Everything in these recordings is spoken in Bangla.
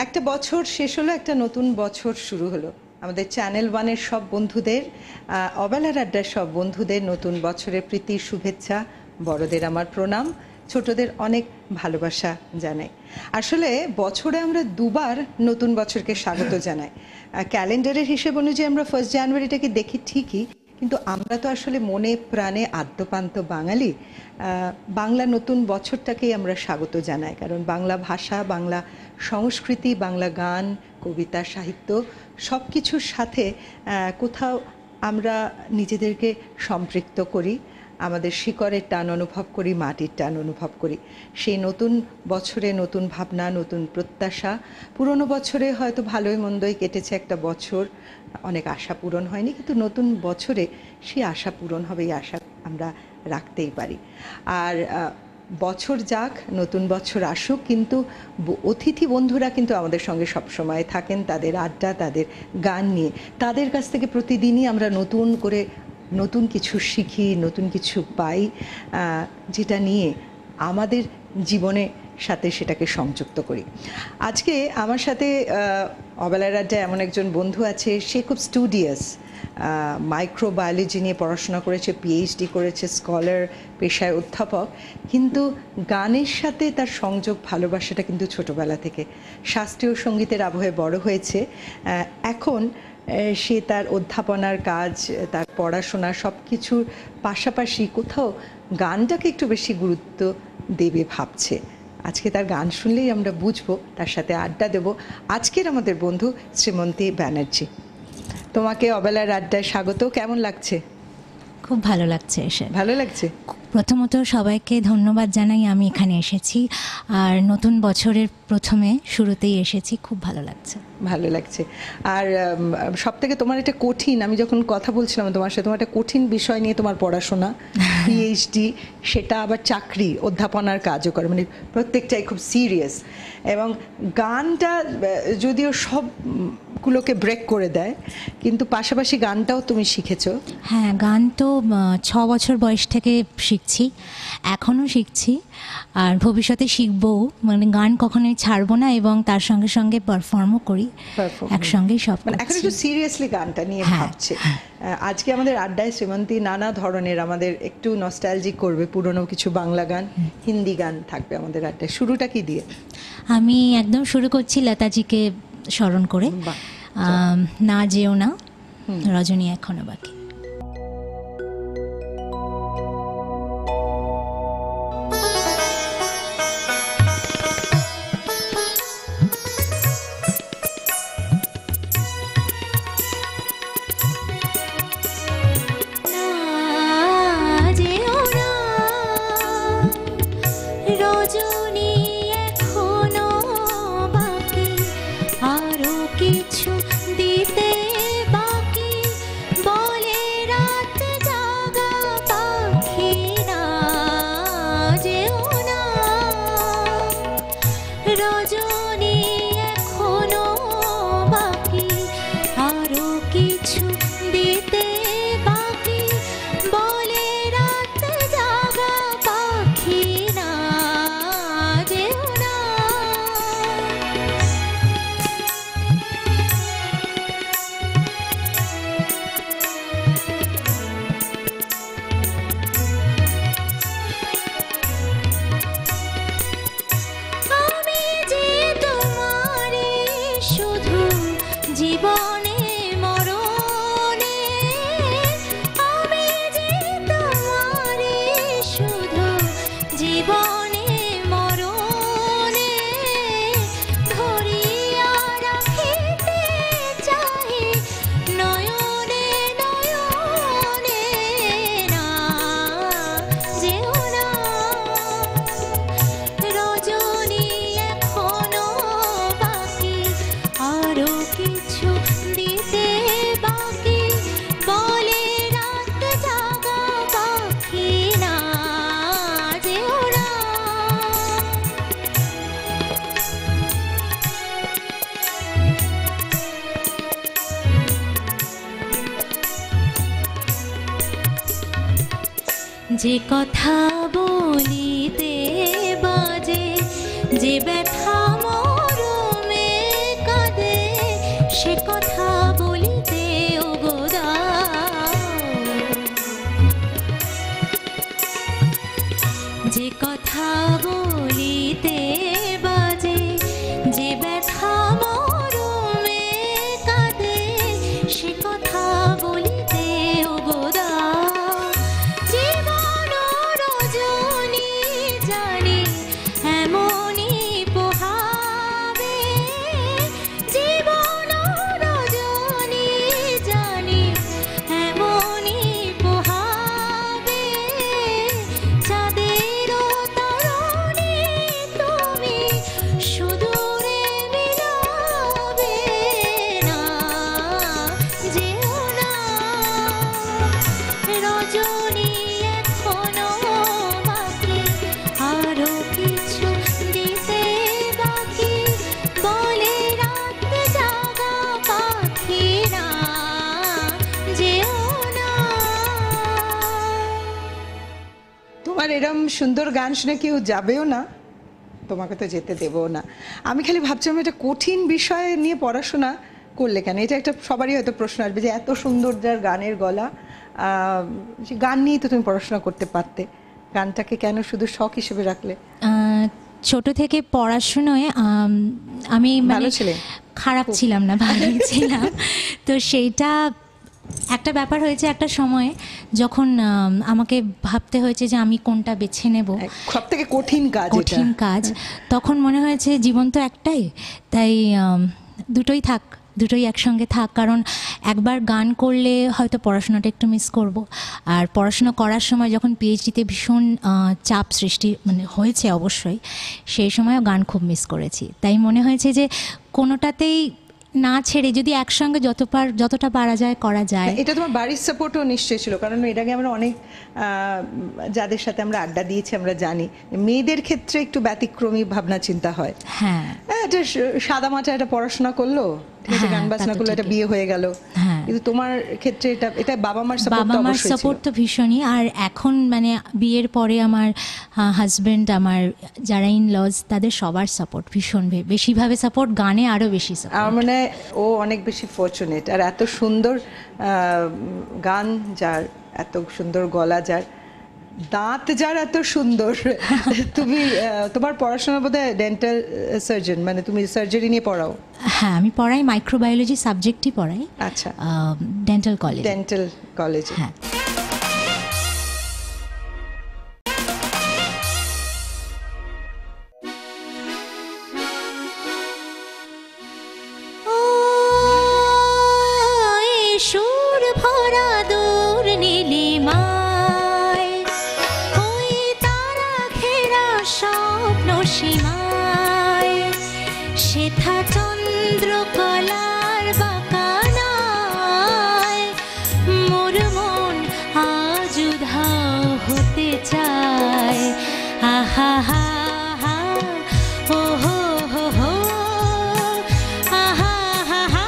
একটা বছর শেষ হলো, একটা নতুন বছর শুরু হলো। আমাদের চ্যানেল ওয়ানের সব বন্ধুদের, অবেলার আড্ডার সব বন্ধুদের নতুন বছরের প্রীতি শুভেচ্ছা। বড়দের আমার প্রণাম, ছোটদের অনেক ভালোবাসা জানাই। আসলে বছরে আমরা দুবার নতুন বছরকে স্বাগত জানাই। ক্যালেন্ডারের হিসেব অনুযায়ী আমরা 1 জানুয়ারিটাকে দেখি ঠিকই, কিন্তু আমরা তো আসলে মনে প্রাণে আদ্যপান্ত বাঙালি। বাংলা নতুন বছরটাকেই আমরা স্বাগত জানাই, কারণ বাংলা ভাষা, বাংলা সংস্কৃতি, বাংলা গান, কবিতা, সাহিত্য সব কিছুর সাথে কোথাও আমরা নিজেদেরকে সম্পৃক্ত করি, আমাদের শিকড়ের টান অনুভব করি, মাটির টান অনুভব করি। সেই নতুন বছরে নতুন ভাবনা, নতুন প্রত্যাশা। পুরনো বছরে হয়তো ভালোই মন্দই কেটেছে একটা বছর, অনেক আশা পূরণ হয়নি, কিন্তু নতুন বছরে সেই আশা পূরণ হবে, এই আশা আমরা রাখতেই পারি। আর বছর যাক, নতুন বছর আসুক, কিন্তু অতিথি বন্ধুরা কিন্তু আমাদের সঙ্গে সবসময় থাকেন, তাদের আড্ডা, তাদের গান নিয়ে। তাদের কাছ থেকে প্রতিদিনই আমরা নতুন করে নতুন কিছু শিখি, নতুন কিছু পাই, যেটা নিয়ে আমাদের জীবনে সাথে সেটাকে সংযুক্ত করি। আজকে আমার সাথে অবেলার আড্ডায় এমন একজন বন্ধু আছে, সে খুব স্টুডিয়াস, মাইক্রোবায়োলজি নিয়ে পড়াশোনা করেছে, পিএইচডি করেছে, স্কলার, পেশায় অধ্যাপক, কিন্তু গানের সাথে তার সংযোগ, ভালোবাসাটা কিন্তু ছোটোবেলা থেকে। শাস্ত্রীয় সঙ্গীতের আবহে বড় হয়েছে। এখন সে তার অধ্যাপনার কাজ, তার পড়াশোনা সব কিছুর পাশাপাশি কোথাও গানটাকে একটু বেশি গুরুত্ব দেবে ভাবছে। আজকে তার গান শুনলেই আমরা বুঝবো, তার সাথে আড্ডা দেব। আজকের আমাদের বন্ধু শ্রীমন্তী ব্যানার্জি। তোমাকে অবেলার আড্ডায় স্বাগত। কেমন লাগছে? খুব ভালো লাগছে এসে। ভালো লাগছে। প্রথমত সবাইকে ধন্যবাদ জানাই, আমি এখানে এসেছি আর নতুন বছরের প্রথমে শুরুতেই এসেছি, খুব ভালো লাগছে। ভালো লাগছে। আর সব থেকে তোমার এটা কঠিন, আমি যখন কথা বলছিলাম তোমার সাথে, তোমার একটা কঠিন বিষয় নিয়ে তোমার পড়াশোনা, পিএইচডি, সেটা আবার চাকরি, অধ্যাপনার কাজও করে, মানে প্রত্যেকটাই খুব সিরিয়াস। এবং গানটা যদিও সবগুলোকে ব্রেক করে দেয়, কিন্তু পাশাপাশি গানটাও তুমি শিখেছো। হ্যাঁ, গান তো 6 বছর বয়স থেকে শিখছি, এখনও শিখছি আর ভবিষ্যতে শিখবও। মানে গান কখনোই ছাড়বো না এবং তার সঙ্গে সঙ্গে পারফর্মও করি একসঙ্গেই, সব মানে এখন একটু সিরিয়াসলি গানটা নিয়ে ভাবছে। আজকে আমাদের আড্ডায় শ্রীমন্তী নানা ধরনের আমাদের একটু নস্টালজিক করবে, পুরনো কিছু বাংলা গান, হিন্দি গান থাকবে আমাদের আড্ডায়। শুরুটা কি দিয়ে? আমি একদম শুরু করছি লতাজিকে স্মরণ করে, না যেও না, রজনী এখনো বাকি। যে কথা বলিতে বাজে, যে ব্যথা মরমে সে কথা বলিতে ওগো দাও, যে কথা বলিতে বাজে, যে ব্যথা মরমে কাঁদে, সে কথা বলিতে ওগো দাও। জীবন রজনী জানি এমনই পোহাবে, জীবন রজনী জানি এমনই পোহাবে। চাঁদেরও তরণী তুমি সুদূরে মিলাবে না, যেও না রজনী এখনো বাকি, আরো কিছু দিতে বাকি, বলে রাত জাগা পাখিরা, যেও না। তোমার এরম সুন্দর গান শুনে কেউ যাবেও না, তোমাকে তো যেতে দেবো না। আমি খালি ভাবছিলাম এটা কঠিন বিষয় নিয়ে পড়াশোনা করলে কেন? এটা একটা সবারই হয়তো প্রশ্ন আসবে যে এত সুন্দর যার গানের গলা, সে গান নিয়েই তো তুমি পড়াশোনা করতে পারতে, গানটাকে কেন শুধু শখ হিসেবে রাখলে? ছোট থেকে পড়াশুনোয় আমি ভালো ছিলে? খারাপ ছিলাম না, ভালোই ছিলাম। তো সেইটা একটা ব্যাপার হয়েছে একটা সময়ে, যখন আমাকে ভাবতে হয়েছে যে আমি কোনটা বেছে নেব, সব থেকে কঠিন কাজ, কঠিন কাজ, তখন মনে হয়েছে জীবন তো একটাই, তাই দুটোই থাক, দুটোই একসঙ্গে থাক। কারণ একবার গান করলে হয়তো পড়াশোনাটা একটু মিস করব, আর পড়াশোনা করার সময় যখন পিএইচডিতে ভীষণ চাপ সৃষ্টি হয়েছে অবশ্যই, সেই সময়ও গান খুব মিস করেছি। তাই মনে হয়েছে যে কোনোটাতেই না ছেড়ে যদি একসঙ্গে যতটা পারা যায় করা যায়। এটা তোমার বাড়ির সাপোর্টও নিশ্চয়ই ছিল, কারণ এর আগে আমরা অনেক যাদের সাথে আমরা আড্ডা দিয়েছি আমরা জানি মেয়েদের ক্ষেত্রে একটু ব্যতিক্রমী ভাবনা চিন্তা হয়। হ্যাঁ, এটা সাদা মাটা একটা পড়াশোনা করলো, ঠিক আছে, গান বাজনা করলো, এটা বিয়ে হয়ে গেল। কিন্তু তোমার ক্ষেত্রে এটা বাবা মার সাপোর্ট তো ভীষণই। আর এখন বিয়ের পরে আমার হাজবেন্ড, আমার যারা ইন লজ, তাদের সবার সাপোর্ট ভীষণ, বেশিভাবে সাপোর্ট, গানে আরো বেশি সাপোর্ট। আমার মনে হয় ও অনেক বেশি ফরচুনেট। আর এত সুন্দর গান যার, এত সুন্দর গলা যার, দাঁত যার এত সুন্দর। তুমি তোমার পড়াশোনা বোধহয় ডেন্টাল সার্জন, তুমি সার্জারি নিয়ে পড়াও? হ্যাঁ, আমি পড়াই মাইক্রোবায়োলজি সাবজেক্টই পড়াই। আচ্ছা, ডেন্টাল কলেজ। ডেন্টাল কলেজে। হ্যাঁ। সুর ভরা দূর নীলিমায়, ওই তারা ঘেরা স্বপ্ন সীমায়, সেথা চন্দ্রকলার বাঁকানায়, মোর মন আজ উধাও হতে চায়। আহা হা হা, ও হো হো হো, আহা হা হা।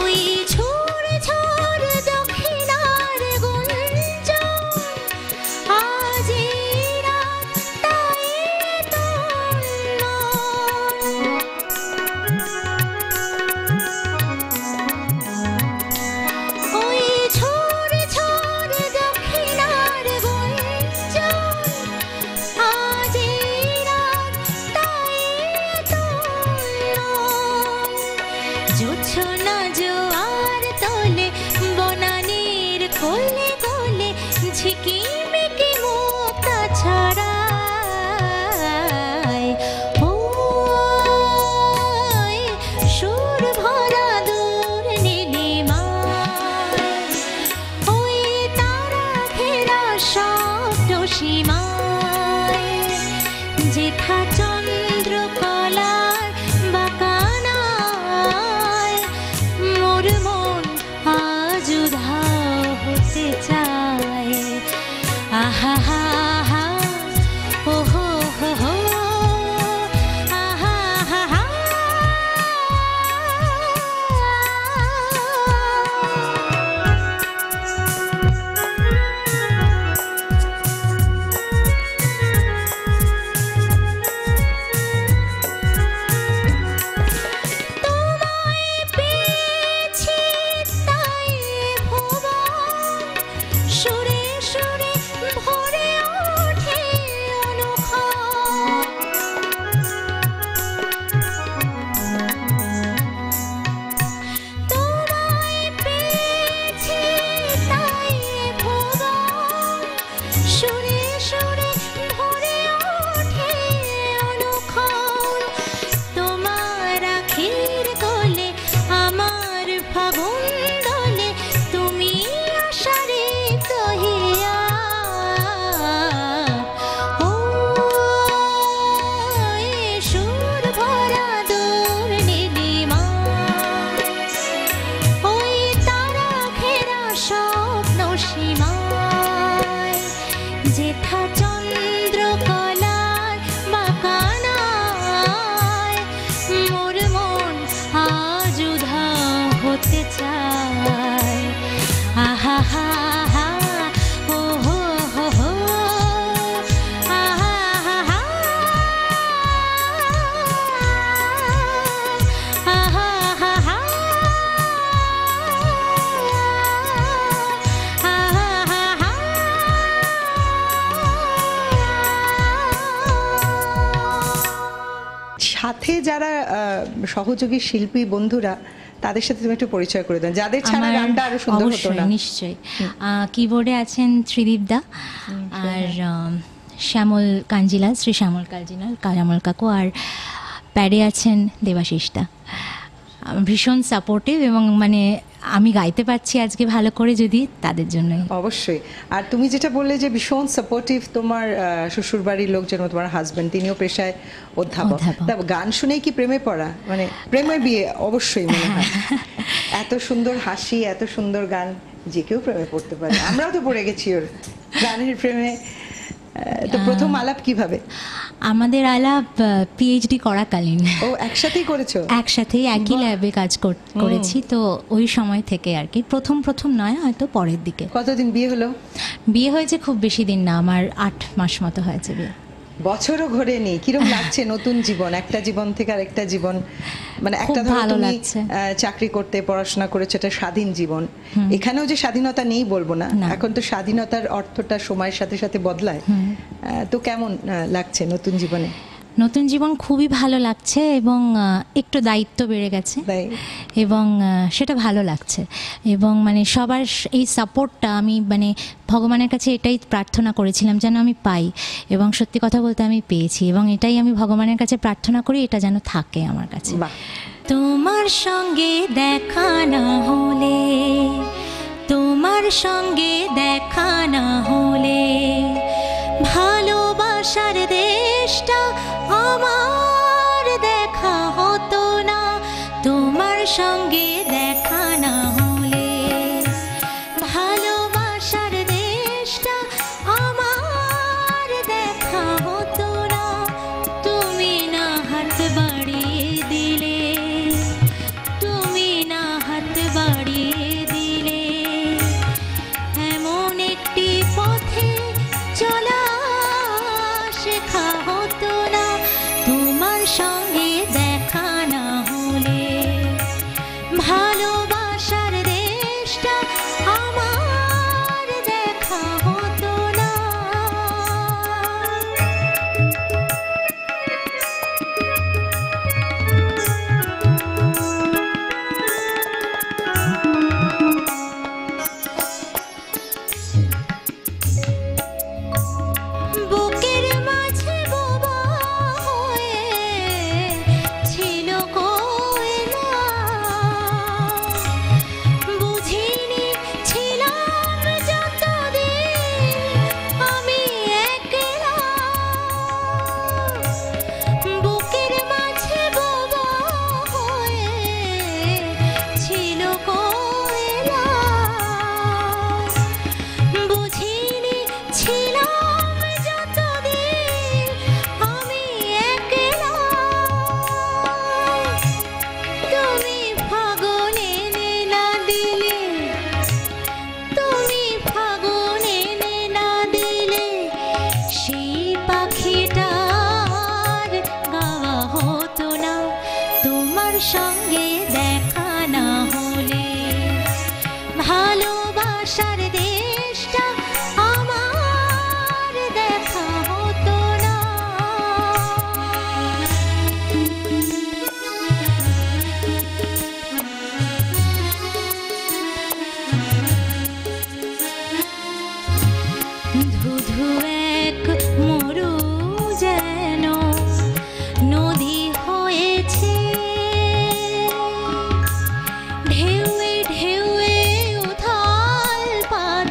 ওই ঝোড় ঝোড় দক্ষিণার গুঞ্জন, আজি রাতটাই তন্ন। ওই ঝোড় ঝোড় দক্ষিণার গুঞ্জন, আজি রাতটাই তন্ন। জোছনা জোয়ার তোলে বনানীর কোলে কোলে, ঝিকিমিকি মুক্তা ছড়ায়। ওই সুর ভরা দূর নীলিমায়, ওই তারা ঘেরা স্বপ্ন সীমায়, যেথা চন্দ্রকলার বাঁকানায়, হতে চাই। আহা হা হা ও হো হো হো আহা হা হা আহা হা হা আহা হা হা। সাথে যারা সহযোগী শিল্পী বন্ধুরা, তাদের সাথে তুমি একটু পরিচয় করে দেন, যাদের ছাড়া আমার গানটা আরো সুন্দর হতো অবশ্যই, না। নিশ্চয়ই। কিবোর্ডে আছেন ত্রিদীপ দা, আর শ্যামল কাঞ্জিলাল, শ্রী শ্যামল কাঞ্জিলাল, কাজামল কাকু, আর প্যাডে আছেন দেবাশিস দা। ভীষণ সাপোর্টিভ, এবং মানে আমি গাইতে পারছি আজকে ভালো করে যদি তাদের জন্যই। অবশ্যই। আর তুমি যেটা বললে যে ভীষণ সাপোর্টিভ তোমার শ্বশুরবাড়ির লোকজন, তোমার হাজবেন্ড, তিনিও পেশায় অধ্যাপক। দেখো, গান শুনেই কি প্রেমে পড়া, মানে প্রেমে বিয়ে অবশ্যই মনে হয়। এত সুন্দর হাসি, এত সুন্দর গান, যে কেউ প্রেমে পড়তে পারে। আমরাও তো পড়ে গেছি ওর গানের প্রেমে। তো প্রথম আলাপ কিভাবে? আমাদের আলাপ পিএইচডি করাকালীন। ও, একসাথেই করেছো? একসাথেই একই ল্যাবে কাজ করেছি, তো ওই সময় থেকে আর কি। প্রথম নয়, হয়তো পরের দিকে। কতদিন বিয়ে হলো? বিয়ে হয়েছে খুব বেশি দিন না, আমার 8 মাস মতো হয়েছে বিয়ে। বছরও ঘোরেনি, কিরকম লাগছে নতুন জীবন, একটা জীবন থেকে আরেকটা জীবন, মানে খুব একটা ধরো ভালো তুমি লাগছে। চাকরি করতে পড়াশোনা করেছো, এটা স্বাধীন জীবন। এখানেও যে স্বাধীনতা নেই বলবো না, না। এখন তো স্বাধীনতার অর্থটা সময়ের সাথে সাথে বদলায়। তো কেমন লাগছে নতুন জীবনে? নতুন জীবন খুবই ভালো লাগছে, এবং একটু দায়িত্ব বেড়ে গেছে, তাই? এবং সেটা ভালো লাগছে। এবং মানে সবার এই সাপোর্টটা আমি মানে ভগবানের কাছে এটাই প্রার্থনা করেছিলাম যেন আমি পাই, এবং সত্যি কথা বলতে আমি পেয়েছি, এবং এটাই আমি ভগবানের কাছে প্রার্থনা করি এটা যেন থাকে আমার কাছে। বাহ। তোমার সঙ্গে দেখা না হলে, তোমার সঙ্গে দেখা না হলে, ভালোবাসার দেশটা আমার দেখা হতো না। তোমার সঙ্গে দেখা না হলে, ভালোবাসার দেশটা আমার দেখা হতো না। তুমি না হাত বাড়িয়ে দিলে, তুমি না হাত বাড়িয়ে দিলে, এমন একটি পথে চলা শেখা হতো না। তোমার সঙ্গে দেখা না হলে, ভালোবাসার দেশটা আমার দেখা হতো না। বুকের মাঝে বোবা হয়ে ছিল কোয়েলা, বুঝিনি ছিলাম যতদিন আমি একলা। বুকের মাঝে বোবা হয়ে ছিল কোয়েলা, বুঝিনি ছিলাম যতদিন আমি একলা। তুমি ফাগুন এনে না দিলে, তুমি ফাগুন এনে না দিলে, সেই পাখিটার গাওয়া হতো না। তোমার সঙ্গে দেখা না হলে, ভালোবাসার দেশটা আমার দেখা হতো না। ধুধু এক মরু যেন নদী হয়েছে, ঢেউয়ে ঢেউয়ে উথাল পাথাল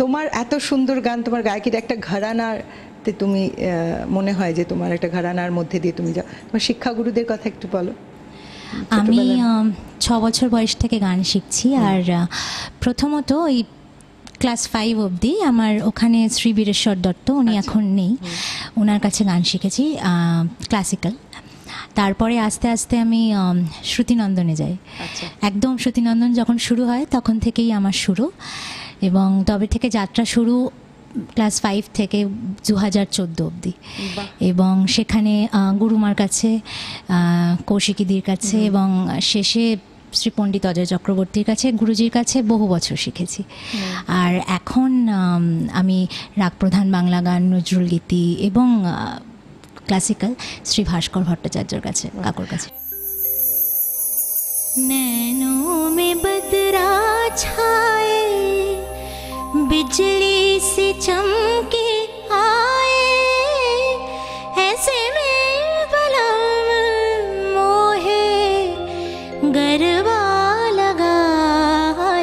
তোমার এত সুন্দর গান, তোমার গায়কির একটা ঘরানাতে তুমি মনে হয় যে তোমার একটা ঘরানার মধ্যে দিয়ে তুমি যাও, তোমার শিক্ষাগুরুদের কথা একটু বলো। আমি 6 বছর বয়স থেকে গান শিখছি। আর প্রথমত ওই ক্লাস 5 অবধি আমার ওখানে শ্রী বীরেশ্বর দত্ত, উনি এখন নেই, ওনার কাছে গান শিখেছি ক্লাসিক্যাল। তারপরে আস্তে আস্তে আমি শ্রুতিনন্দনে যাই। একদম শ্রুতিনন্দন যখন শুরু হয় তখন থেকেই আমার শুরু, এবং তবে থেকে যাত্রা শুরু ক্লাস 5 থেকে 2014 অবধি। এবং সেখানে গুরুমার কাছে, কৌশিকীদির কাছে, এবং শেষে শ্রী পণ্ডিত অজয় চক্রবর্তীর কাছে, গুরুজির কাছে বহু বছর শিখেছি। আর এখন আমি রাগপ্রধান বাংলা গান, নজরুল গীতি এবং ক্লাসিক্যাল শ্রী ভাস্কর ভট্টাচার্যর কাছে, কাকুর কাছে। नैनों में बदरा छाए, बिजली से चमके आए, ऐसे में बलम मोहे गरबा लगा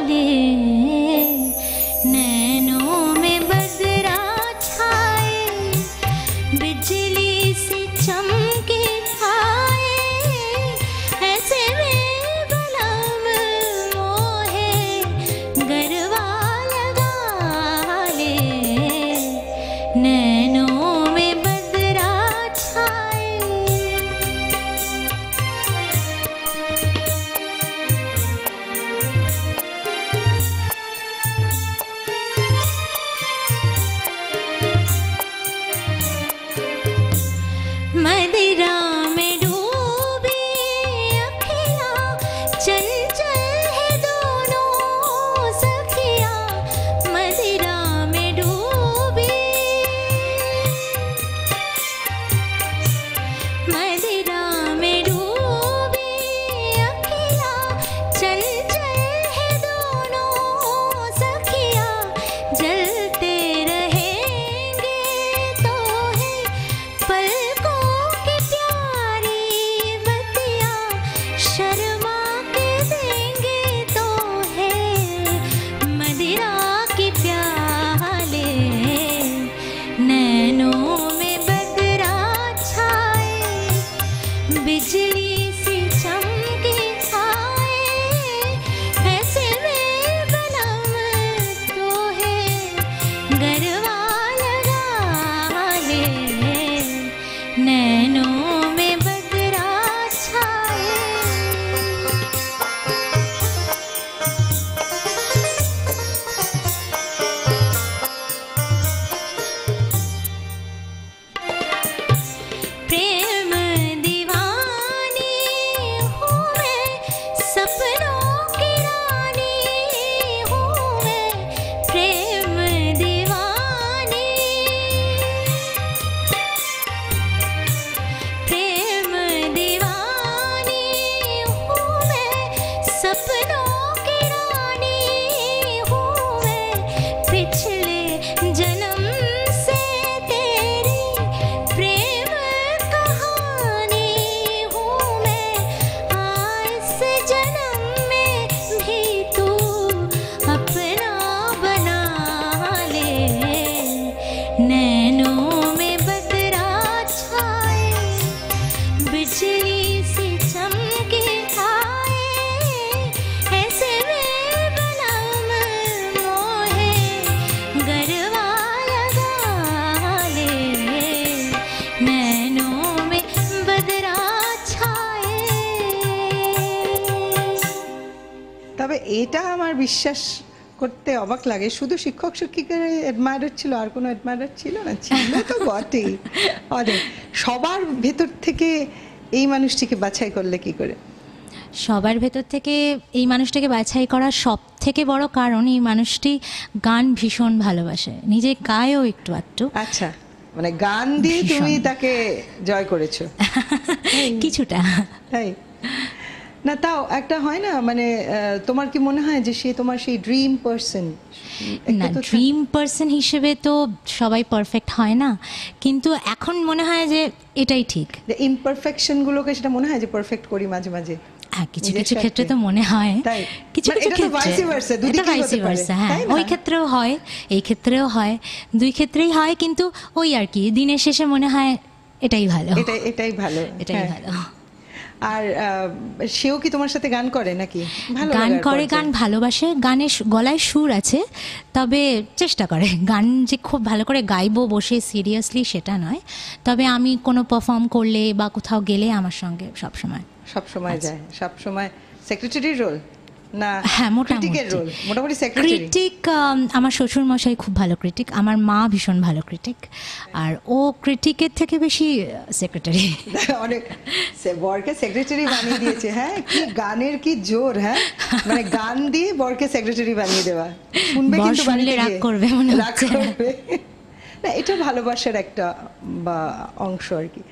ले। नैनों में बदरा छाए, बिजली से चमके आए, ऐसे में बलम मोहे गरबा लगा ले। नैनों में बदरा छाए। मदिरा में डूबी अखियाँ, चंचल है दोनों सखियाँ। मदिरा में डूबी, मदिरा में डूबी अखियाँ, चंचल है दोनों सखियाँ। जलते रहेंगे तो है पलकों की प्यारी बत्तियाँ, शर्मा के देंगे तो है मदिरा के प्याले। नैनों में बदरा छाए, बिजली से चमके आए, ऐसे में बलम तो है गरबा लगा ले। नैनों में बदरा छाए। प्रेम दीवानी हूँ मैं, सपनों की रानी हूँ मैं। प्रेम दीवानी, प्रेम दीवानी हूँ मैं, सपनों की रानी हूँ मैं। पिछले जन्म से तेरी प्रेम कहानी हूँ मैं। इस जन्म में भी तू अपना बना ले। नैनों में बदरा छाए, बिजली से चमके आए, ऐसे में बलम मोहे गरबा लगा ले। नैनों में बदरा छाए। তবে এটা আমার বিশ্বাস করতে অবাক লাগে, শুধু শিক্ষক শিক্ষিকার অ্যাডমায়ার ছিল, আর কোনো অ্যাডমায়ার ছিল না? ছিল তো বটেই অনেক। সবার ভেতর থেকে এই মানুষটিকে বাছাই করলে কি করে? সবার ভেতর থেকে এই মানুষটাকে বাছাই করার সব থেকে বড় কারণ, এই মানুষটি গান ভীষণ ভালোবাসে, নিজে গায়ও একটু আধটু। আচ্ছা, মানে গান দিয়ে তুমি তাকে জয় করেছো কিছুটা। তাই না? তাও একটা হয় না, মানে তোমার কি মনে হয় যে সে তোমার সেই ড্রিম পার্সন? না, ড্রিম পার্সন হিসেবে তো সবাই পারফেক্ট হয় না, কিন্তু এখন মনে হয় যে এটাই ঠিক। ইমপারফেকশন গুলোকে সেটা মনে হয় যে পারফেক্ট করি মাঝে মাঝে। হ্যাঁ, কিছু নিজের কিছু ক্ষেত্রে তো মনে হয়, তাই? কিছু মানে কিছু এটা তো ক্ষেত্রে vice versa, দুদিকেই এটা হতে vice পারে, versa, হ্যাঁ, তাই না? ওই ক্ষেত্রেও হয়, এই ক্ষেত্রেও হয়, দুই ক্ষেত্রেই হয়, কিন্তু ওই আর কি দিনের শেষে মনে হয় এটাই ভালো, এটাই ভালো, এটাই হ্যাঁ। ভালো। আর সেও কি তোমার সাথে গান করে নাকি? ভালো গান লাগার করে, পর্যায়ে? গান ভালোবাসে, গানের গলায় সুর আছে, তবে চেষ্টা করে, গান যে খুব ভালো করে গাইবো বসে সিরিয়াসলি সেটা নয়, তবে আমি কোনো পারফর্ম করলে বা কোথাও গেলে আমার সঙ্গে সবসময় সব সময় যায়, সব সময় সেক্রেটারির রোল না হ্যাঁ, মোটামুটি ক্রিটিকের রোল? মোটামুটি সেক্রেটারি। ক্রিটিক, আমার শ্বশুর মশাই খুব ভালো ক্রিটিক, আমার মা ভীষণ ভালো ক্রিটিক, আর ও ক্রিটিকের থেকে বেশি সেক্রেটারি। অনেক বরকে সেক্রেটারি বানিয়ে দিয়েছে, হ্যাঁ, কি গানের কি জোর, হ্যাঁ, মানে গান দিয়ে বরকে সেক্রেটারি বানিয়ে দেওয়া। শুনবে বর কিন্তু শুনলে বাড়িতে রাগ গিয়ে করবে মনে রাগ হচ্ছে। করবে। না, এটা ভালোবাসার একটা বা অংশ আর কি।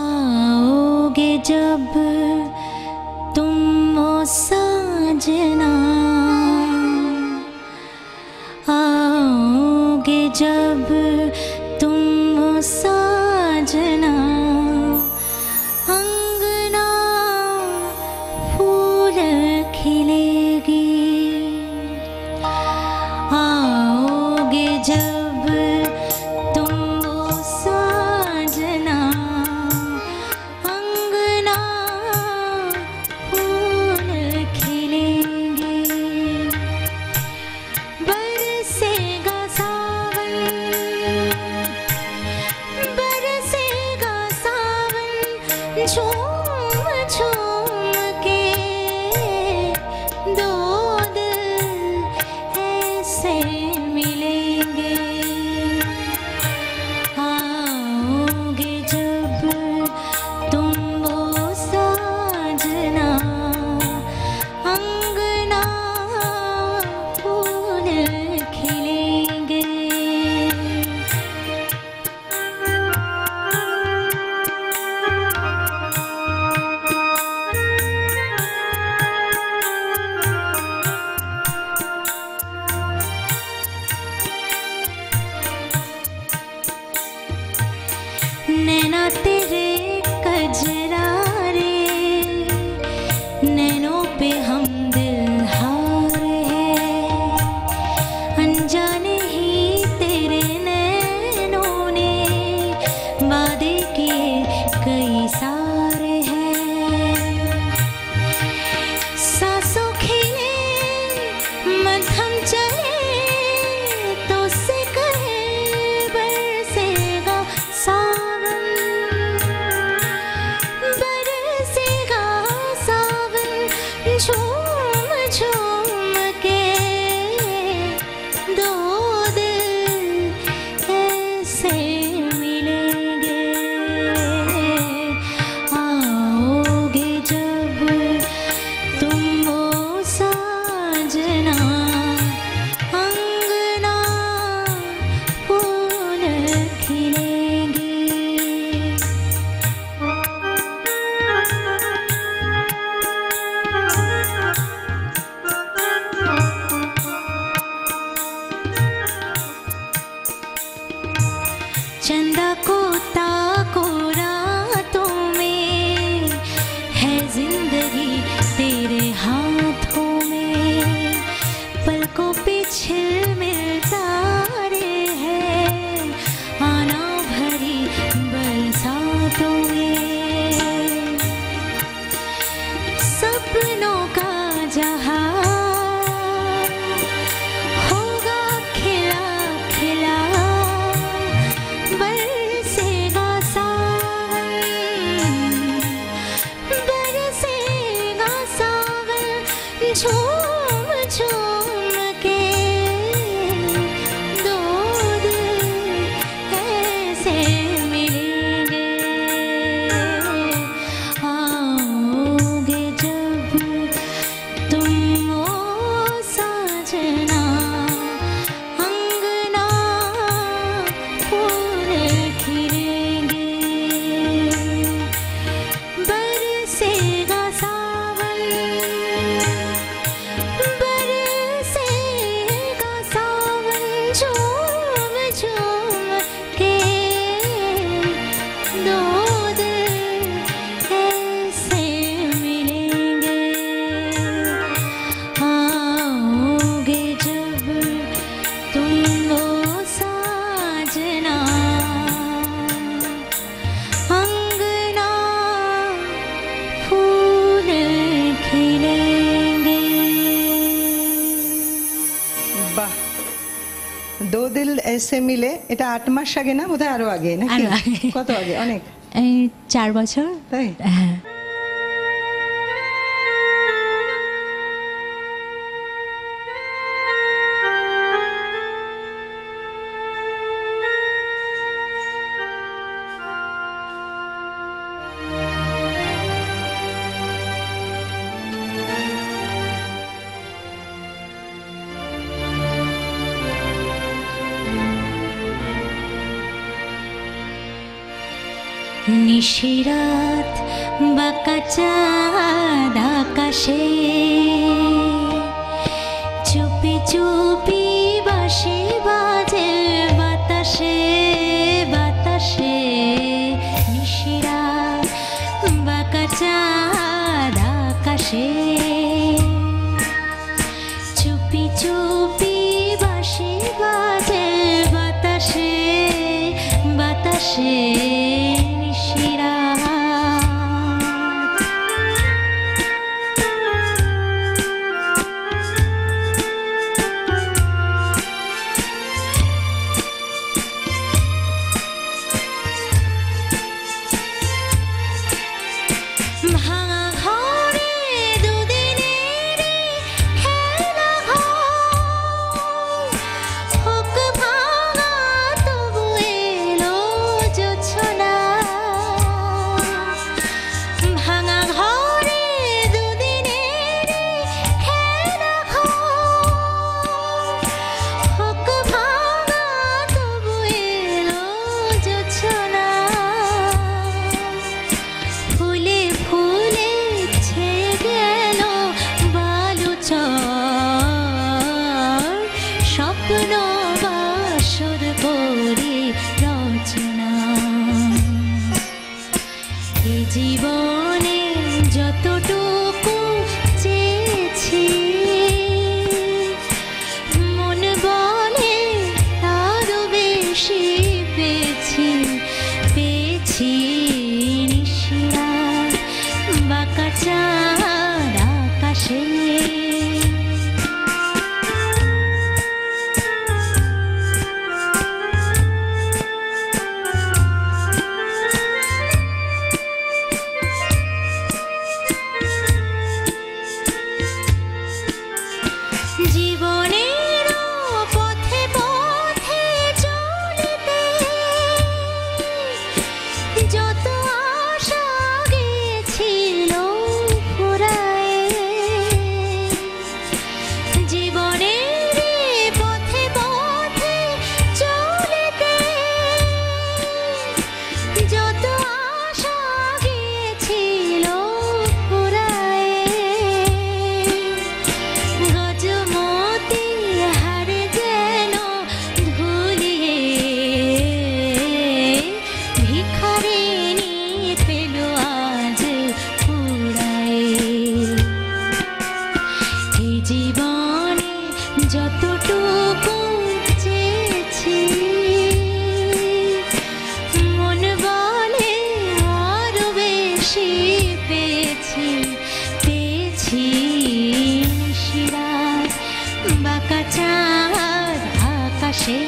आओगे जब तुम ओ साजना, आओगे जब तुम ओ साजना, अंगना फूल खिलेगी, आओगे जब तुम ओ साजना, अंगना फूल खिलेंगे, बरसेगा सावन, बरसेगा सावन, झूम झूम के दो दिल ऐसे मिलेंगे, आओगे जब तुम वो साजना, अंगना फूल खिलेंगे। नैना तेरे कजरा रे, नैनों पे हम दिल हारे हैं, अनजाने ही तेरे नैनों ने वादे किए कई सारे हैं, सांसों खिले मध्यम चले तो से कहे बरसेगा सावन, ইউএসএ মিলে, এটা 8 মাস আগে না, বোধহয় আরো আগে নাকি? আরো আগে। কত আগে? অনেক। এই 4 বছর। তাই? হ্যাঁ। নিশিরাত বাঁকা চাঁদ আকাশে, চুপি চুপি বাঁশি বাজে বাতাসে বাতাসে। নিশিরাত বাঁকা চাঁদ আকাশে, চুপি চুপি বাঁশি বাজে বাতাসে বাতাসে। জীবনে যতটুকু চেয়েছি, মন বলে তারও বেশি পেয়েছি পেয়েছি। নিশিরাত বাঁকা চাঁদ আকাশে, জীবনের পথে পথে চলিতে যত আশা গেছিল ফুরায়ে। জীবনের পথে পথে চলিতে যত আশা গেছিল ফুরায়ে। গজমতি হারে যেন ধুলিয়ে, ভিখারিনী পেল আজ পুরায়ে। এই জীবনে যতটুকু চেয়েছি, মন বলে আরো বেশি পেয়েছি পেয়েছি। নিশিরাত বাঁকা চাঁদ আকাশে,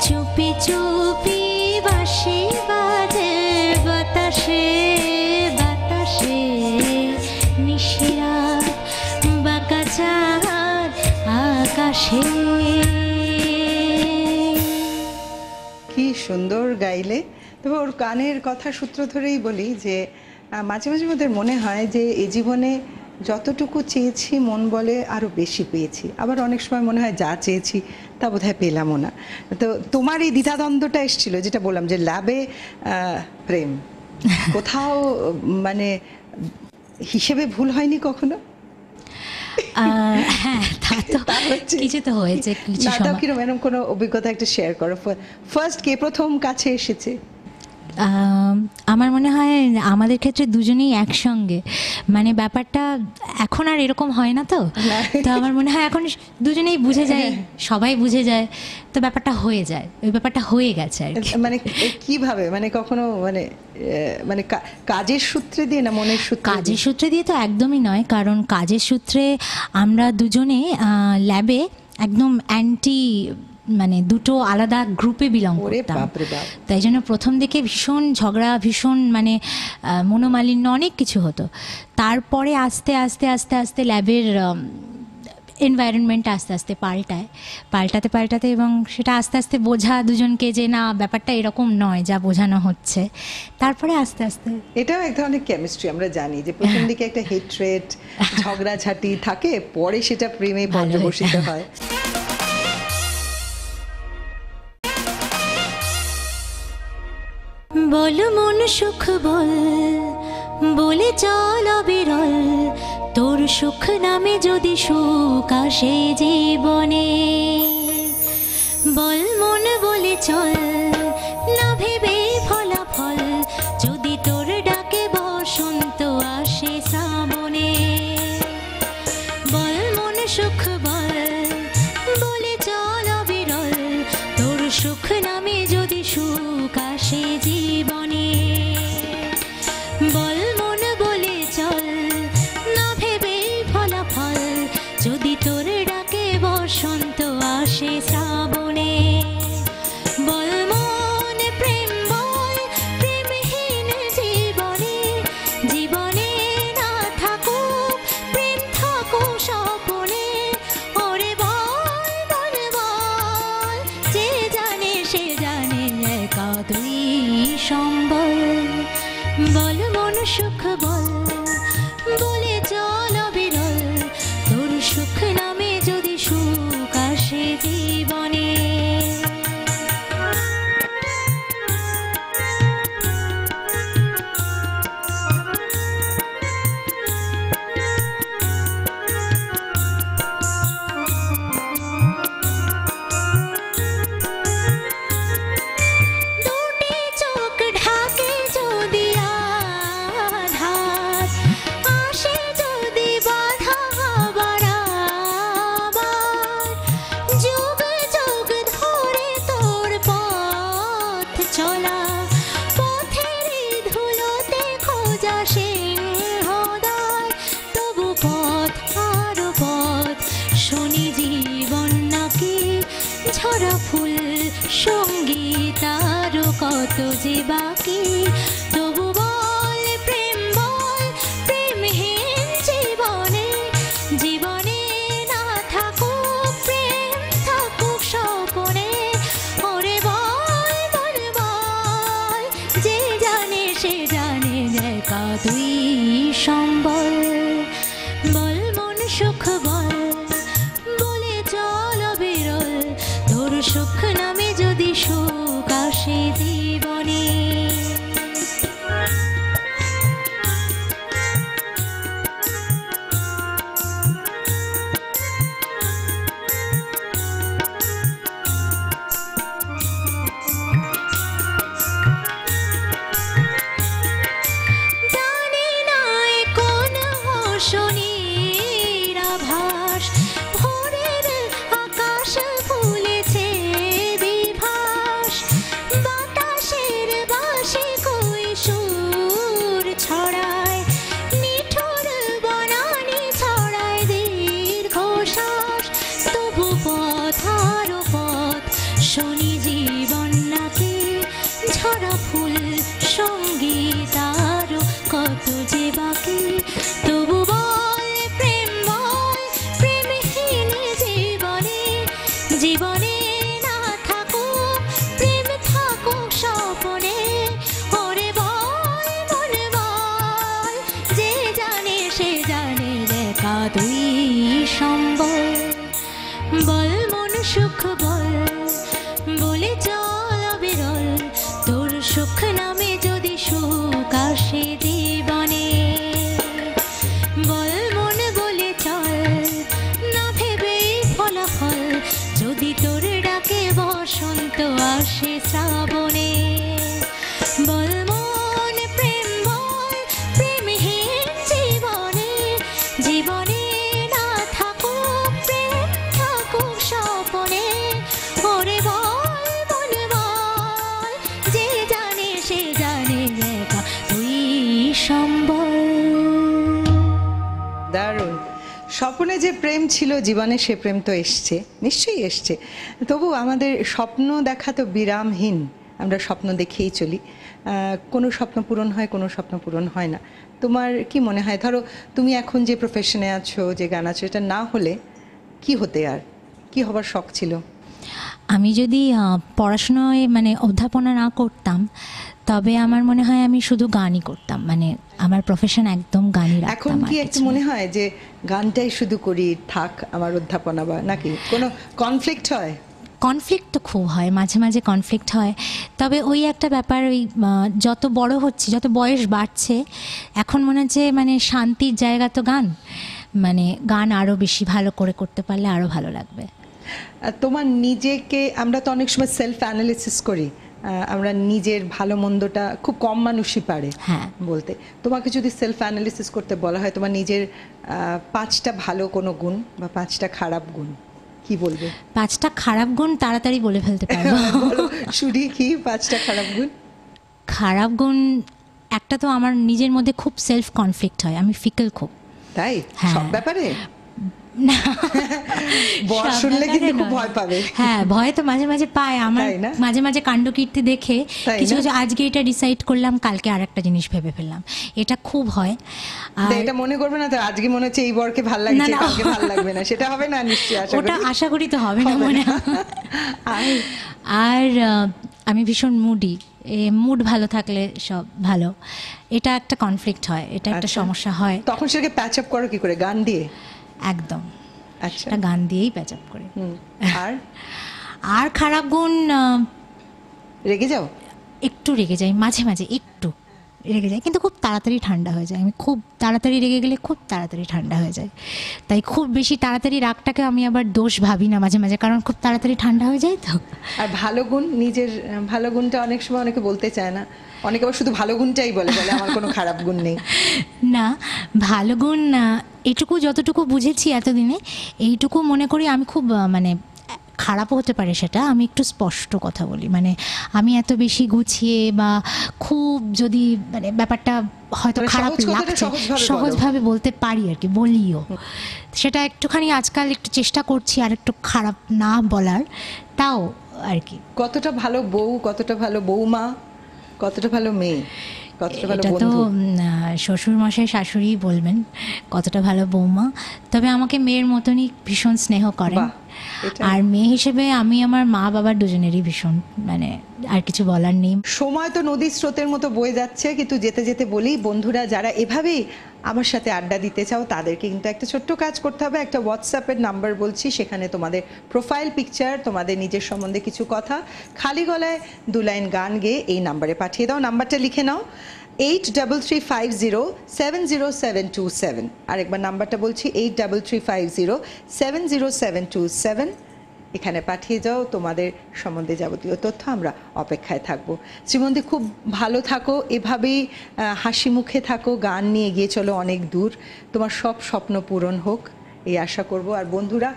চুপি চুপি বাঁশি বাজে বাতাসে বাতাসে। নিশিরাত বাঁকা চাঁদ আকাশে। কি সুন্দর গাইলে। তবে ওর গানের কথা সূত্র ধরেই বলি যে মাঝে মাঝে আমাদের মনে হয় যে এই জীবনে যতটুকু চেয়েছি মন বলে আরো বেশি পেয়েছি, আবার অনেক সময় মনে হয় যা চেয়েছি তা বোধহয় পেলামও না। তো তোমার এই দ্বিধাদ্বন্দ্বটা এসেছিল, যেটা বললাম যে ল্যাবে প্রেম কোথাও মানে হিসেবে ভুল হয়নি কখনো? হ্যাঁ, তা তো কিছু তো হয়েছে, কিছু না, তাও সময়। কিরকম এরকম কোনো অভিজ্ঞতা একটা শেয়ার করো। ফার্স্ট কে প্রথম কাছে এসেছে? আমার মনে হয় আমাদের ক্ষেত্রে দুজনেই একসঙ্গে, মানে ব্যাপারটা এখন আর এরকম হয় না। তো তো আমার মনে হয় এখন দুজনেই বুঝে যায়, সবাই বুঝে যায়, তো ব্যাপারটা হয়ে যায়, ওই ব্যাপারটা হয়ে গেছে আর কি। মানে কিভাবে, মানে কখনো মানে মানে কাজের সূত্রে দিয়ে না মনের সূত্রে? কাজের সূত্রে দিয়ে তো একদমই নয়, কারণ কাজের সূত্রে আমরা দুজনে ল্যাবে একদম অ্যান্টি, মানে দুটো আলাদা গ্রুপে বিলং ওরে করতাম। বাপরে বাপ। তাই জন্য প্রথম দিকে ভীষণ ঝগড়া, ভীষণ মানে মনোমালিন্য অনেক কিছু হতো। তারপরে আস্তে আস্তে আস্তে আস্তে ল্যাবের এনভায়রনমেন্ট আস্তে আস্তে পাল্টাতে এবং সেটা আস্তে আস্তে বোঝা দুজনকে যে না ব্যাপারটা এরকম নয় যা বোঝানো হচ্ছে, তারপরে আস্তে আস্তে এটাও এক ধরনের কেমিস্ট্রি। আমরা জানি যে প্রথম দিকে একটা হেট্রেট, ঝগড়াঝাটি থাকে, পরে সেটা প্রেমে পর্যবসিত হয়। বল মন সুখ বল, বলে চল অবিরল, তোর সুখ নামে যদি সুখ আসে জীবনে। বল মন বলে চল, না ভেবে ফলাফল, যদি তোর ডাকে বসন্ত আসে শ্রাবণে। বল মন সুখ বল, বলে চল অবিরল, তোর সুখ নামে যদি সুখ আসে জীবনে। বল মন বলে চল, না ভেবে ফলাফল, যদি তোর ডাকে বসন্ত আসে শ্রাবণে। বল মন প্রেম বল, প্রেমহীন জীবনে, জীবনে না থাকুক প্রেম থাকুক স্বপনে। ওরে বল বল বল, যে জানে সে জানে একা তুই সম্বল। বল মন সুখ বল, বলে চল অবিরল, তোর সুখ নামে যদি সুখ আসে জীবনে। দুটি চোখ ঢাকে যদি আধার, আসে যদি বাধা আবার আবার, যুগ যুগ ধরে তোর পথ চলা, পথের ধুলোতে খোঁজা সিংহদ্বার। তবু পথ আর পথ শুনি জীবন নাকি ঝরা ফুল, সঙ্গীত আরো কত যে বাকি। তবু বল প্রেম বল, প্রেমহীন জীবনে, জীবনে না থাকুক প্রেম থাকুক স্বপনে। ওরে বল বল বল, যে জানে সে জানে একা তুই সম্বল। বল মন সুখ বল, বলে চল অবিরল, তোর সুখ নামে যদি সুখ আসে জীবনে। জানি না এ কোন শনির আভাস, ভোরের আকাশ ভুলেছে বিভাস। বাতাসের বাঁশি কই সুর ছড়ায়, নিঠুর বনানী ছড়ায় দীর্ঘশ্বাস। তবু পথ আর পথ শনি জীবন নাকি ঝরা ফুল, সঙ্গীত আরো কত যে বাকি। তবু বল প্রেম বল, প্রেমহীন জীবনে, জীবনে না থাকুক প্রেম থাকুক স্বপনে। ওরে বল মন বল, যে জানে সে জানে একা তুই সম্বল। বল মন সুখ বল, বলে চল অবিরল, তোর সুখ নামে যদি সুখ আসে জীবনে। বল মন বলে চল, না ভেবে ফলাফল, যদি তোর ডাকে বসন্ত আসে শ্রাবণে। বল মন প্রেম বল, প্রেমহীন জীবনে, জীবনে না থাকুক প্রেম থাকুক স্বপনে। ওরে বল বল বল, যে জানে যে প্রেম ছিল জীবনে, সে প্রেম তো এসছে, নিশ্চয়ই এসছে। তবু আমাদের স্বপ্ন দেখা তো বিরামহীন, আমরা স্বপ্ন দেখেই চলি। কোনো স্বপ্ন পূরণ হয়, কোনো স্বপ্ন পূরণ হয় না। তোমার কি মনে হয়, ধরো তুমি এখন যে প্রফেশনে আছো, যে গান আছো, এটা না হলে কি হতে, আর কি হবার শখ ছিল? আমি যদি পড়াশোনায় মানে অধ্যাপনা না করতাম, তবে আমার মনে হয় আমি শুধু গানই করতাম, মানে আমার প্রফেশন একদম গানই রাখতাম। এখন কি একটু মনে হয় যে গানটাই শুধু করি, থাক আমার অধ্যাপনা, বা নাকি কোনো কনফ্লিক্ট হয়? কনফ্লিক্ট তো খুব হয়, মাঝে মাঝে কনফ্লিক্ট হয়। তবে ওই একটা ব্যাপার, ওই যত বড় হচ্ছে, যত বয়স বাড়ছে, এখন মনে হচ্ছে মানে শান্তির জায়গা তো গান, মানে গান আরও বেশি ভালো করে করতে পারলে আরও ভালো লাগবে। তোমার নিজেকে, আমরা তো অনেক সময় সেলফ অ্যানালিসিস করি, আমরা নিজের ভালো মন্দটা খুব কম মানুষই পারে বলতে। তোমাকে যদি সেলফ অ্যানালিসিস করতে বলা হয়, তোমার নিজের 5টা ভালো কোনো গুণ বা 5টা খারাপ গুণ, কি বলবে? 5টা খারাপ গুণ তাড়াতাড়ি বলে ফেলতে পারবো। শুনি, কি 5টা খারাপ গুণ? খারাপ গুণ একটা তো আমার নিজের মধ্যে খুব সেলফ কনফ্লিক্ট হয়, আমি ফিকল খুব। তাই? হ্যাঁ। সব ব্যাপারে? না, বর শুনলে কিন্তু খুব ভয় পাবে। হ্যাঁ, ভয় তো মাঝে মাঝে পায় আমার, মাঝে মাঝে কাণ্ডকীর্তি দেখে কিছু কিছু, আজকে এটা ডিসাইড করলাম, কালকে আর একটা জিনিস ভেবে ফেললাম, এটা খুব হয়। আর এটা মনে করবে না তো আজকে মনে হচ্ছে এই বরকে ভালো লাগছে, কালকে ভালো লাগবে না, সেটা হবে না নিশ্চয়ই, আশা করি। ওটা আশা করি তো হবে না মনে হয়। আর আমি ভীষণ মুডি, মুড ভালো থাকলে সব ভালো, এটা একটা কনফ্লিক্ট হয়, এটা একটা সমস্যা হয়। তখন সেটাকে প্যাচ আপ করো কি করে? গান দিয়ে? একদম, আচ্ছা, গান দিয়েই প্যাচ আপ করে। আর খারাপ গুণ, রেগে যাও? একটু রেগে যাই মাঝে মাঝে, একটু রেগে যাই, কিন্তু খুব তাড়াতাড়ি ঠান্ডা হয়ে যায়। আমি খুব তাড়াতাড়ি রেগে গেলে খুব তাড়াতাড়ি ঠান্ডা হয়ে যায়, তাই খুব বেশি তাড়াতাড়ি রাগটাকে আমি আবার দোষ ভাবি না মাঝে মাঝে, কারণ খুব তাড়াতাড়ি ঠান্ডা হয়ে যায় তো। আর ভালো গুণ, নিজের ভালো গুণটা অনেক সময় অনেকে বলতে চায় না, অনেকে আবার শুধু ভালো গুণটাই বলে আমার কোনো খারাপ গুণ নেই। না, ভালো গুণ এটুকু যতটুকু বুঝেছি এতদিনে, এইটুকু মনে করি আমি খুব মানে, খারাপও হতে পারে সেটা, আমি একটু স্পষ্ট কথা বলি, মানে আমি এত বেশি গুছিয়ে বা খুব যদি মানে ব্যাপারটা হয়তো খারাপ লাগছে, সহজভাবে বলতে পারি আর কি, বলিও। সেটা একটুখানি আজকাল একটু চেষ্টা করছি আর একটু খারাপ না বলার, তাও আর কি। কতটা ভালো বউ, কতটা ভালো বৌমা, কতটা ভালো মেয়ে, কতটা ভালো এটা তো বন্ধু? শ্বশুর মশাই শাশুড়ি বলবেন কতটা ভালো বৌমা, তবে আমাকে মেয়ের মতনই ভীষণ স্নেহ করেন। আর মেয়ে হিসেবে আমি আমার মা বাবার দুজনেরই ভীষণ, মানে আর কিছু বলার নেই। সময় তো নদীর স্রোতের মতো বয়ে যাচ্ছে, কিন্তু যেতে যেতে বলি, বন্ধুরা যারা এভাবেই আমার সাথে আড্ডা দিতে চাও, তাদেরকে কিন্তু একটা ছোট্ট কাজ করতে হবে। একটা হোয়াটসঅ্যাপের নাম্বার বলছি, সেখানে তোমাদের প্রোফাইল পিকচার, তোমাদের নিজের সম্বন্ধে কিছু কথা, খালি গলায় 2 লাইন গান গেয়ে এই নাম্বারে পাঠিয়ে দাও। নাম্বারটা লিখে নাও, 8335070727। আরেকবার নাম্বারটা বলছি, 8335070727। এখানে পাঠিয়ে যাও তোমাদের সম্বন্ধে যাবতীয় তথ্য, আমরা অপেক্ষায় থাকবো। শ্রীমন্তী, খুব ভালো থাকো, এভাবেই হাসি মুখে থাকো, গান নিয়ে এগিয়ে চলো অনেক দূর, তোমার সব স্বপ্ন পূরণ হোক এই আশা করব। আর বন্ধুরা,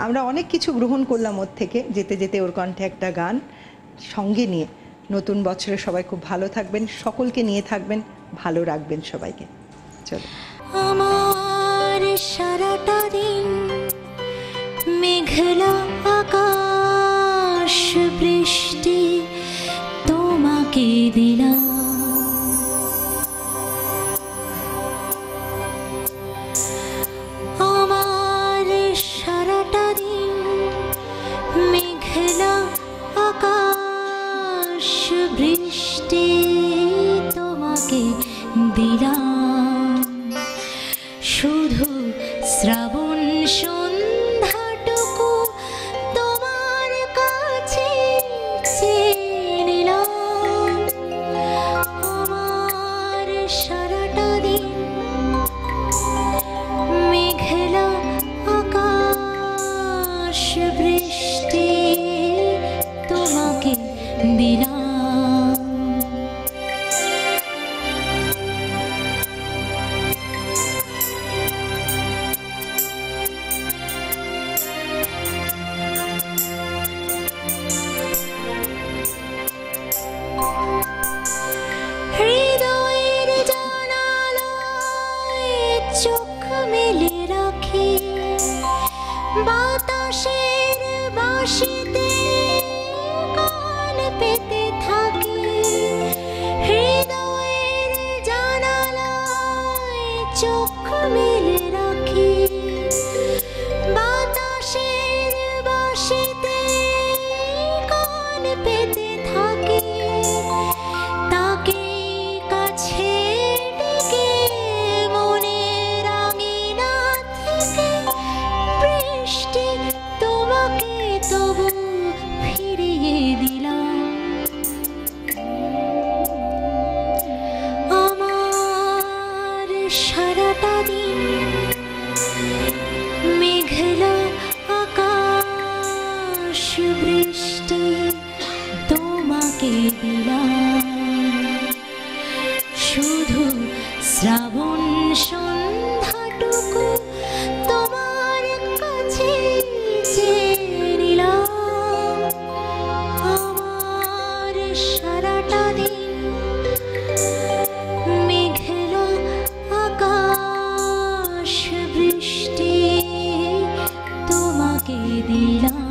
আমরা অনেক কিছু গ্রহণ করলাম ওর থেকে, যেতে যেতে ওর কণ্ঠে একটা গান সঙ্গে নিয়ে নতুন বছরে সবাই খুব ভালো থাকবেন, সকলকে নিয়ে থাকবেন, ভালো রাখবেন সবাইকে। চলো। আমার সারাটা দিন মেঘলা আকাশ, বৃষ্টি তোমাকে দিলাম, আমার সারাটা দিন মেঘলা আকাশ, বৃষ্টি তোমাকে দিলাম, শুধু শ্রাবণ সন্ধ্যাটুকু তোমার কাছে চেয়ে নিলাম, আমার সারাটা দিন মেঘলা আকাশ, বৃষ্টি তোমাকে দিলাম। বাতাসের বাঁশিতে গান পেতে থাকি, হৃদয়ের জানালায় চোখ মেলে রাখি। বাতাসের বাঁশিতে গান পেতে থাকি, তাকে কাছে ডেকে মনের আঙিনা থেকে বৃষ্টি তোমাকে তবু ফিরিয়ে দিলাম। আমার সারাটা দিন মেঘলা আকাশ বৃষ্টি তোমাকে দিলাম। শুধু শ্রাবণ সন্ধ্যাটুকু তোমার কাছে চেয়ে নিলাম। আমার সারাটা দিন মেঘলা আকাশ বৃষ্টি তোমাকে দিলাম।